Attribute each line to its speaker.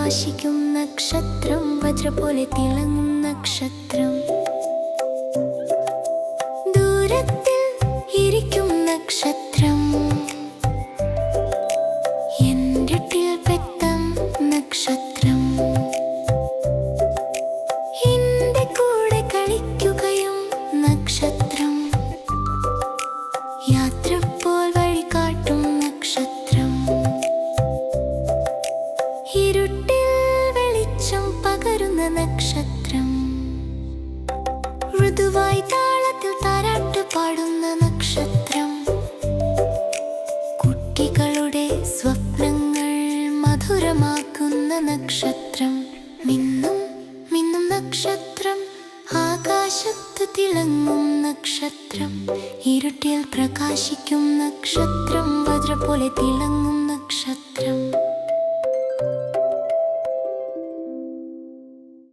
Speaker 1: പ്രകാശിക്കും നക്ഷത്രം, വജ്ര പോലെ തിളങ്ങും നക്ഷത്രം. ദൂരത്തിൽ ഇരിക്കും നക്ഷത്രം, എന്നിട്ടിൽ പെട്ടം നക്ഷത്രം. എന്റെ കൂടെ കളിക്കുകയും നക്ഷത്രം, യാത്ര പോൽ വഴി കാട്ടും നക്ഷത്രം. ഇരുട്ടിൽ വെളിച്ചം പകരുന്ന നക്ഷത്രം, മൃദുവായി താളത്തിൽ താരാട്ട് പാടുന്ന നക്ഷത്രം. കുട്ടികളുടെ സ്വപ്നങ്ങൾ മധുരമാക്കുന്ന നക്ഷത്രം. മിന്നും മിന്നും നക്ഷത്രം, ആകാശത്ത് തിളങ്ങും നക്ഷത്രം. ഇരുട്ടിൽ പ്രകാശിക്കും നക്ഷത്രം, വജ്ര പോലെ തിളങ്ങും നക്ഷത്രം.